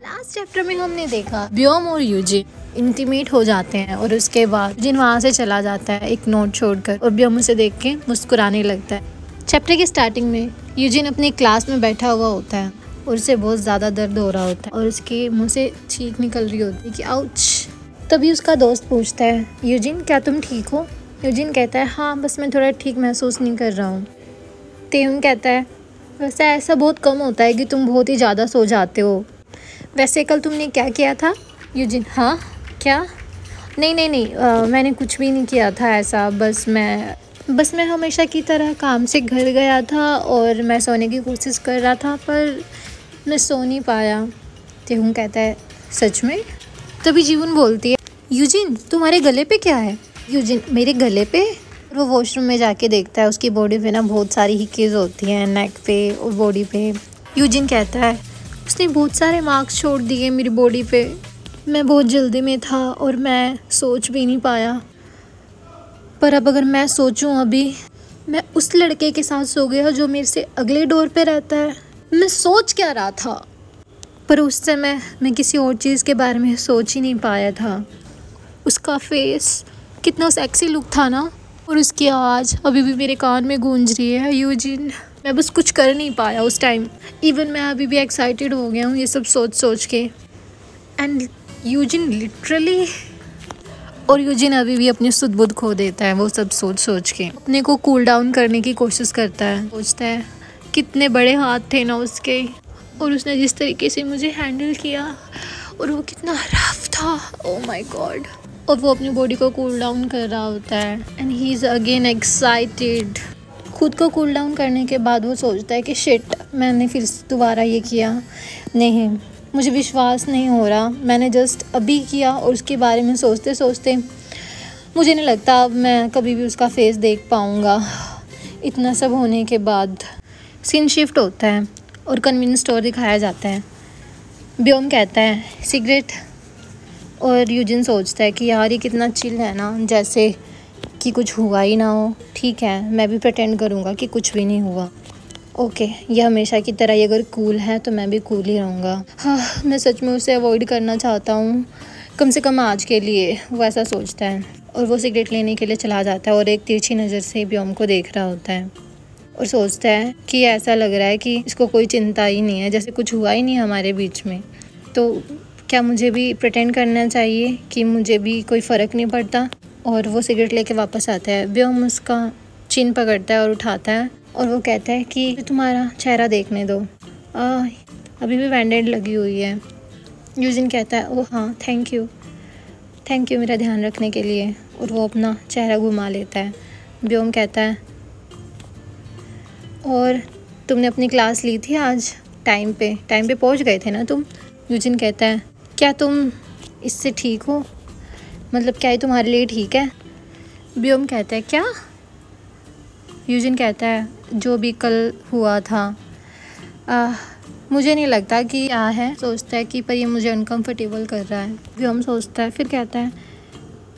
Last chapter में हमने देखा व्योम और यूजिन इंटीमेट हो जाते हैं और उसके बाद यूजिन वहाँ से चला जाता है एक नोट छोड़कर और व्योम उसे देख के मुस्कुराने लगता है। चैप्टर की स्टार्टिंग में यूजिन अपनी क्लास में बैठा हुआ होता है और उसे बहुत ज़्यादा दर्द हो रहा होता है और उसके मुंह से छींक निकल रही होती है कि आउच। तभी उसका दोस्त पूछता है, यूजिन क्या तुम ठीक हो? यूजिन कहता है, हाँ बस मैं थोड़ा ठीक महसूस नहीं कर रहा हूँ। तेहुन कहता है, वैसे ऐसा बहुत कम होता है कि तुम बहुत ही ज़्यादा सो जाते हो। वैसे कल तुमने क्या किया था? यूजिन, हाँ क्या? नहीं, मैंने कुछ भी नहीं किया था ऐसा, बस मैं हमेशा की तरह काम से घर गया था और मैं सोने की कोशिश कर रहा था पर मैं सो नहीं पाया। तेहुन कहता है, सच में? तभी जीवन बोलती है, यूजिन तुम्हारे गले पे क्या है? यूजिन, मेरे गले पे? वो वॉशरूम में जाके देखता है उसकी बॉडी पे ना बहुत सारी हिक्कीज होती हैं नेक पे और बॉडी पे। यूजिन कहता है, उसने बहुत सारे मार्क्स छोड़ दिए मेरी बॉडी पे। मैं बहुत जल्दी में था और मैं सोच भी नहीं पाया, पर अब अगर मैं सोचूं अभी, मैं उस लड़के के साथ सो गया जो मेरे से अगले डोर पे रहता है। मैं सोच क्या रहा था, पर उस समय मैं किसी और चीज़ के बारे में सोच ही नहीं पाया था। उसका फेस कितना सेक्सी लुक था ना, और उसकी आवाज़ अभी भी मेरे कान में गूंज रही है। यूजिन, मैं बस कुछ कर नहीं पाया उस टाइम। इवन मैं अभी भी एक्साइटेड हो गया हूँ ये सब सोच के। एंड यूजिन लिटरली, और यूजिन अभी भी अपनी सुध बुध खो देता है वो सब सोच के। अपने को कूल डाउन करने की कोशिश करता है, सोचता है कितने बड़े हाथ थे ना उसके, और उसने जिस तरीके से मुझे हैंडल किया और वो कितना रफ था, ओह माय गॉड। और वो अपनी बॉडी को कूल डाउन कर रहा होता है and he is again excited. खुद को कूल डाउन करने के बाद वो सोचता है कि शिट, मैंने फिर दोबारा ये किया। नहीं, मुझे विश्वास नहीं हो रहा, मैंने जस्ट अभी किया और उसके बारे में सोचते सोचते मुझे नहीं लगता अब मैं कभी भी उसका फेस देख पाऊँगा। इतना सब होने के बाद सीन शिफ्ट होता है और कन्वीनियंस स्टोर दिखाया जाता है। व्योम कहता है, सिगरेट? और यूजिन सोचता है कि यार ये कितना चिल है ना, जैसे कि कुछ हुआ ही ना हो। ठीक है, मैं भी प्रिटेंड करूँगा कि कुछ भी नहीं हुआ। ओके, ये हमेशा की तरह ये अगर कूल है तो मैं भी कूल ही रहूँगा। हाँ, मैं सच में उसे अवॉइड करना चाहता हूँ, कम से कम आज के लिए। वो ऐसा सोचता है और वो सिगरेट लेने के लिए चला जाता है और एक तिरछी नज़र से व्योम को देख रहा होता है और सोचता है कि ऐसा लग रहा है कि इसको कोई चिंता ही नहीं है, जैसे कुछ हुआ ही नहीं हमारे बीच में। तो क्या मुझे भी प्रिटेंड करना चाहिए कि मुझे भी कोई फ़र्क नहीं पड़ता? और वो सिगरेट लेके वापस आता है। व्योम उसका चिन पकड़ता है और उठाता है और वो कहता है कि तुम्हारा चेहरा देखने दो, अभी भी बैंडेड लगी हुई है। यूजिन कहता है, ओह हाँ, थैंक यू मेरा ध्यान रखने के लिए, और वो अपना चेहरा घुमा लेता है। व्योम कहता है, और तुमने अपनी क्लास ली थी आज टाइम पे पहुंच गए थे ना तुम? यूजिन कहता है, क्या तुम इससे ठीक हो? मतलब क्या ये तुम्हारे लिए ठीक है? व्योम कहता है, क्या? यूजिन कहता है, जो भी कल हुआ था मुझे नहीं लगता कि क्या है। सोचता है कि पर ये मुझे अनकंफर्टेबल कर रहा है। व्योम सोचता है, फिर कहता है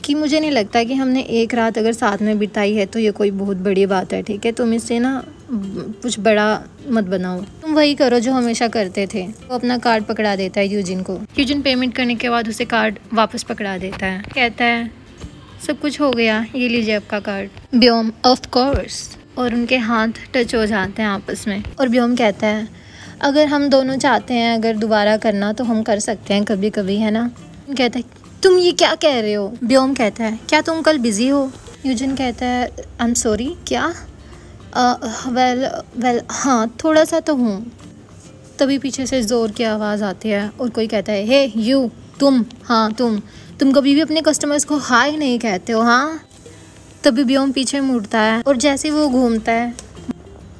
कि मुझे नहीं लगता कि हमने एक रात अगर साथ में बिताई है तो ये कोई बहुत बड़ी बात है। ठीक है, तुम इससे ना कुछ बड़ा मत बनाओ, तुम वही करो जो हमेशा करते थे। वो अपना कार्ड पकड़ा देता है यूजिन को। यूजिन पेमेंट करने के बाद उसे कार्ड वापस पकड़ा देता है, कहता है, सब कुछ हो गया, ये लीजिए आपका कार्ड। Vyom, of course. और उनके हाथ टच हो जाते हैं आपस में और व्योम कहता है, अगर हम दोनों चाहते हैं अगर दोबारा करना तो हम कर सकते हैं कभी कभी, है ना? कहता है, तुम ये क्या कह रहे हो? व्योम कहता है, क्या तुम कल बिजी हो? यूजिन कहता है, आई एम सॉरी, क्या? वेल हाँ, थोड़ा सा तो हूँ। तभी पीछे से ज़ोर की आवाज़ आती है और कोई कहता है, हे यू, तुम, हाँ तुम कभी भी अपने कस्टमर्स को हाय नहीं कहते हो, हाँ? तभी व्योम पीछे मुड़ता है और जैसे वो घूमता है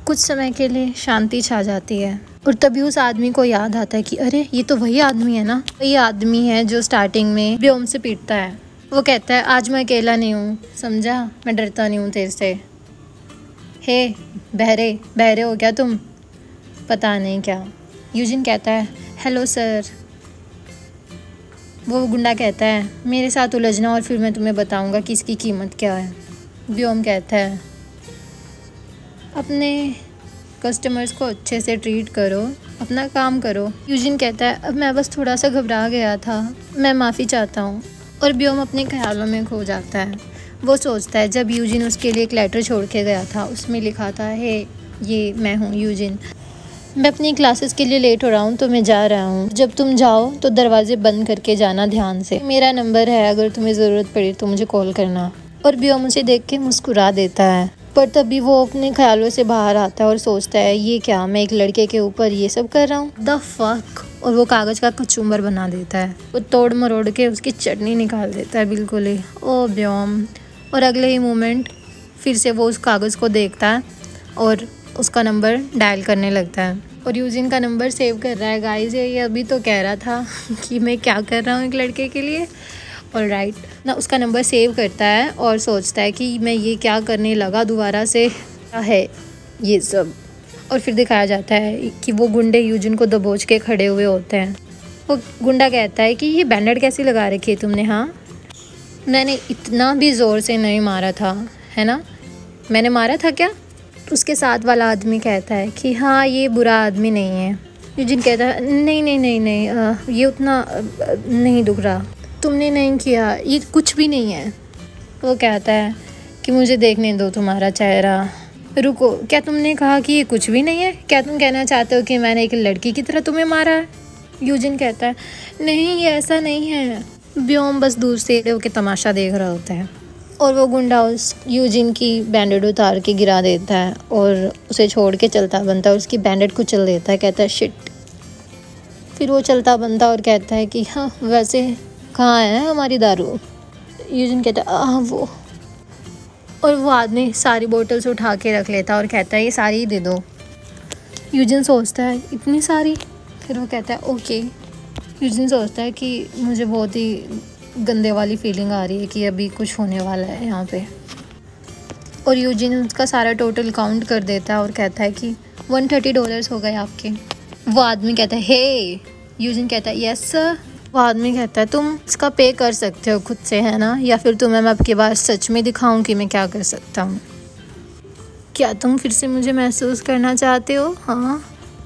कुछ समय के लिए शांति छा जाती है और तभी उस आदमी को याद आता है कि अरे ये तो वही आदमी है ना, वही आदमी है जो स्टार्टिंग में व्योम से पीटता है। वो कहता है, आज मैं अकेला नहीं हूँ, समझा? मैं डरता नहीं हूँ तेरे से। हे बहरे हो क्या तुम? पता नहीं क्या। यूजिन कहता है, हेलो सर। वो गुंडा कहता है, मेरे साथ उलझना और फिर मैं तुम्हें बताऊंगा कि इसकी कीमत क्या है। व्योम कहता है, अपने कस्टमर्स को अच्छे से ट्रीट करो, अपना काम करो। यूजिन कहता है अब मैं बस थोड़ा सा घबरा गया था, मैं माफ़ी चाहता हूँ। और ब्योम अपने ख्यालों में खो जाता है। वो सोचता है जब यूजिन उसके लिए एक लेटर छोड़ के गया था, उसमें लिखा था हे ये मैं हूँ यूजिन, मैं अपनी क्लासेस के लिए लेट हो रहा हूँ तो मैं जा रहा हूँ। जब तुम जाओ तो दरवाजे बंद करके जाना ध्यान से। मेरा नंबर है, अगर तुम्हें ज़रूरत पड़ी तो मुझे कॉल करना। और ब्योम उसे देख के मुस्कुरा देता है। पर तभी वो अपने ख्यालों से बाहर आता है और सोचता है ये क्या, मैं एक लड़के के ऊपर ये सब कर रहा हूँ, द फक। और वो कागज़ का कचूमर बना देता है। वो तोड़ मरोड़ के उसकी चटनी निकाल देता है बिल्कुल ही। ओ ब्योम। और अगले ही मोमेंट फिर से वो उस कागज़ को देखता है और उसका नंबर डायल करने लगता है। और यूजिन का नंबर सेव कर रहा है। गाइस ये अभी तो कह रहा था कि मैं क्या कर रहा हूँ एक लड़के के लिए। और राइट ना, उसका नंबर सेव करता है और सोचता है कि मैं ये क्या करने लगा दोबारा से, क्या है ये सब। और फिर दिखाया जाता है कि वो गुंडे यूजिन को दबोच के खड़े हुए होते हैं। वो गुंडा कहता है कि ये बैंडेड कैसी लगा रखी है तुमने? हाँ, मैंने इतना भी ज़ोर से नहीं मारा था, है ना? मैंने मारा था क्या? उसके साथ वाला आदमी कहता है कि हाँ ये बुरा आदमी नहीं है। यूजिन कहता है नहीं नहीं नहीं नहीं, ये उतना नहीं दुख रहा, तुमने नहीं किया, ये कुछ भी नहीं है। वो कहता है कि मुझे देखने दो तुम्हारा चेहरा। रुको, क्या तुमने कहा कि ये कुछ भी नहीं है? क्या तुम कहना चाहते हो कि मैंने एक लड़की की तरह तुम्हें मारा है? यूजिन कहता है नहीं ये ऐसा नहीं है। ब्योम बस दूर से होकर तमाशा देख रहा होता है। और वो गुंडा उस यूजिन की बैंडेड उतार के गिरा देता है और उसे छोड़ के चलता बनता है। उसकी बैंडेड कुचल देता है, कहता है शिट। फिर वो चलता बनता और कहता है कि हाँ वैसे कहाँ है हमारी दारू? यूजिन कहता है वो। और वो आदमी सारी बोतल्स उठा के रख लेता और कहता है ये सारी ही दे दो। यूजिन सोचता है इतनी सारी? फिर वो कहता है ओके। यूजिन सोचता है कि मुझे बहुत ही गंदे वाली फीलिंग आ रही है कि अभी कुछ होने वाला है यहाँ पे। और यूजिन उसका सारा टोटल काउंट कर देता है और कहता है कि $130 हो गए आपके। वो आदमी कहता है हे। यूजिन कहता है यस सर। वो आदमी कहता है तुम इसका पे कर सकते हो खुद से, है ना? या फिर तुम्हें मैं आपके बाद सच में दिखाऊं कि मैं क्या कर सकता हूँ? क्या तुम फिर से मुझे महसूस करना चाहते हो? हाँ।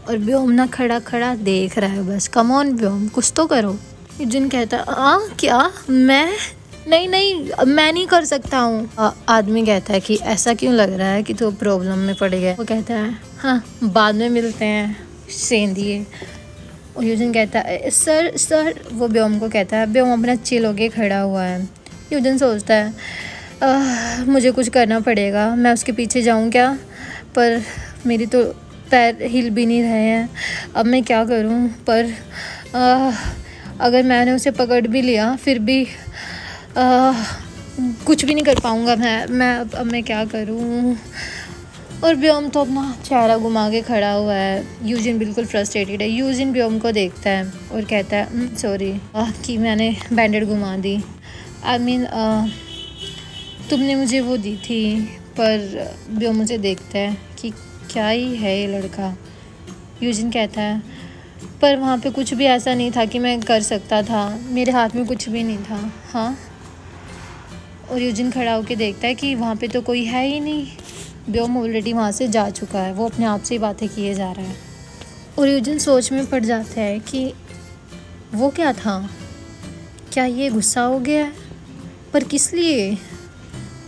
और ब्योम ना खड़ा खड़ा देख रहा है बस। कम ऑन ब्योम, कुछ तो करो। यूजिन कहता है क्या? मैं नहीं मैं नहीं कर सकता हूँ। आदमी कहता है कि ऐसा क्यों लग रहा है कि तू प्रॉब्लम में पड़ गया? वो कहता है हाँ बाद में मिलते हैं, सेंधिए। और यूजिन कहता है सर। वो ब्योम को कहता है। ब्योम अपना चिल होके खड़ा हुआ है। यूजिन सोचता है मुझे कुछ करना पड़ेगा। मैं उसके पीछे जाऊँ क्या? पर मेरी तो पैर हिल भी नहीं रहे हैं। अब मैं क्या करूँ? पर अगर मैंने उसे पकड़ भी लिया फिर भी कुछ भी नहीं कर पाऊँगा मैं अब मैं क्या करूँ? और ब्योम तो अपना चेहरा घुमा के खड़ा हुआ है। यूजिन बिल्कुल फ्रस्ट्रेटेड है। यूजिन ब्योम को देखता है और कहता है सॉरी कि मैंने बैंडेड घुमा दी। आई मीन तुमने मुझे वो दी थी। पर ब्योम मुझे देखता है कि क्या ही है ये लड़का। यूजिन कहता है पर वहाँ पे कुछ भी ऐसा नहीं था कि मैं कर सकता था, मेरे हाथ में कुछ भी नहीं था। हाँ। और यूजिन खड़ा होकर देखता है कि वहाँ पे तो कोई है ही नहीं। ब्योम ऑलरेडी वहाँ से जा चुका है। वो अपने आप से ही बातें किए जा रहा है। और यूजिन सोच में पड़ जाता है कि वो क्या था? क्या ये गुस्सा हो गया है? पर किस लिए?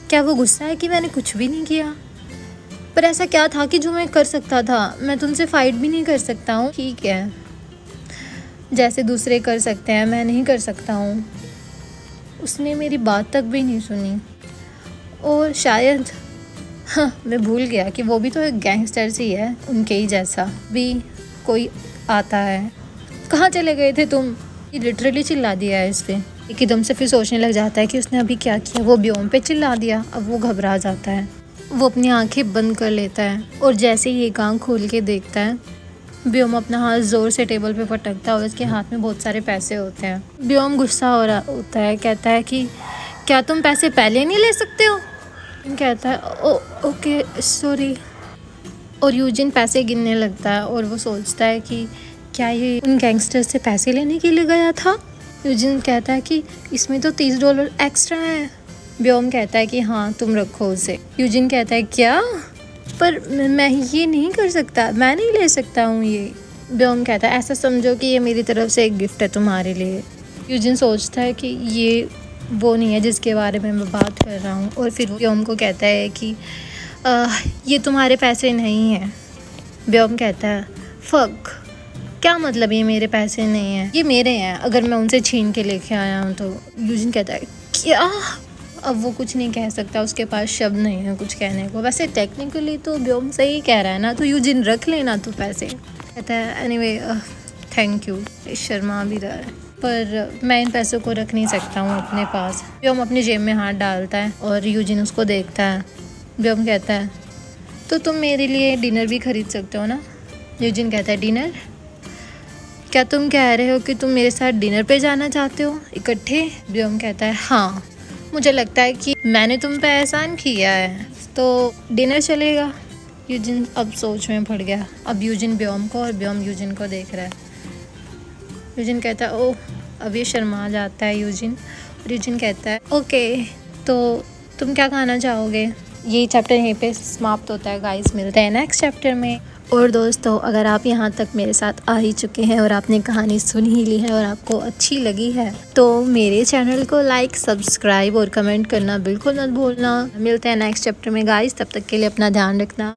क्या वो गुस्सा है कि मैंने कुछ भी नहीं किया? पर ऐसा क्या था कि जो मैं कर सकता था? मैं तुमसे फाइट भी नहीं कर सकता हूँ, ठीक है, जैसे दूसरे कर सकते हैं, मैं नहीं कर सकता हूँ। उसने मेरी बात तक भी नहीं सुनी। और शायद हाँ मैं भूल गया कि वो भी तो एक गैंगस्टर सी है, उनके ही जैसा भी कोई आता है। कहाँ चले गए थे तुम? ये लिटरली चिल्ला दिया है इस पे। एकदम से फिर सोचने लग जाता है कि उसने अभी क्या किया। वो ब्योम पे चिल्ला दिया। अब वो घबरा जाता है। वो अपनी आंखें बंद कर लेता है और जैसे ही एक आंख खोल के देखता है, ब्योम अपना हाथ जोर से टेबल पे पटकता है और उसके हाथ में बहुत सारे पैसे होते हैं। ब्योम गुस्सा हो रहा होता है, कहता है कि क्या तुम पैसे पहले नहीं ले सकते हो? कहता है ओके सॉरी। और यूजिन पैसे गिनने लगता है और वो सोचता है कि क्या ये उन गैंगस्टर से पैसे लेने के लिए गया था? यूजिन कहता है कि इसमें तो $30 एक्स्ट्रा है। ब्योम कहता है कि हाँ तुम रखो उसे। यूजिन कहता है क्या? पर मैं ये नहीं कर सकता, मैं नहीं ले सकता हूँ ये। ब्योम कहता है ऐसा समझो कि ये मेरी तरफ से एक गिफ्ट है तुम्हारे लिए। यूजिन सोचता है कि ये वो नहीं है जिसके बारे में मैं बात कर रहा हूँ, और फिर ब्योम को कहता है कि ये तुम्हारे पैसे नहीं हैं। ब्योम कहता है फक, क्या मतलब ये मेरे पैसे नहीं हैं, ये मेरे हैं अगर मैं उनसे छीन के लेके आया हूँ तो। यूजिन कहता है क्या? अब वो कुछ नहीं कह सकता, उसके पास शब्द नहीं है कुछ कहने को। वैसे टेक्निकली तो ब्योम सही कह रहा है ना, तो यूजिन रख लेना तो पैसे। कहता है एनीवे थैंक यू। शर्मा भी रहा है, पर मैं इन पैसों को रख नहीं सकता हूँ अपने पास। ब्योम अपनी जेब में हाथ डालता है और यूजिन उसको देखता है। ब्योम कहता है तो तुम मेरे लिए डिनर भी खरीद सकते हो ना। यूजिन कहता है डिनर? क्या तुम कह रहे हो कि तुम मेरे साथ डिनर पे जाना चाहते हो इकट्ठे? ब्योम कहता है हाँ, मुझे लगता है कि मैंने तुम पे एहसान किया है, तो डिनर चलेगा। यूजिन अब सोच में पड़ गया। अब यूजिन ब्योम को और ब्योम यूजिन को देख रहा है। यूजिन कहता है ओह, अब ये शर्मा जाता है यूजिन, और यूजिन कहता है ओके, तो तुम क्या खाना चाहोगे? ये चैप्टर यहीं पे समाप्त होता है गाइस, मिलते हैं नेक्स्ट चैप्टर में। और दोस्तों, अगर आप यहाँ तक मेरे साथ आ ही चुके हैं और आपने कहानी सुन ही ली है और आपको अच्छी लगी है, तो मेरे चैनल को लाइक, सब्सक्राइब और कमेंट करना बिल्कुल मत भूलना। मिलते हैं नेक्स्ट चैप्टर में गाइस, तब तक के लिए अपना ध्यान रखना।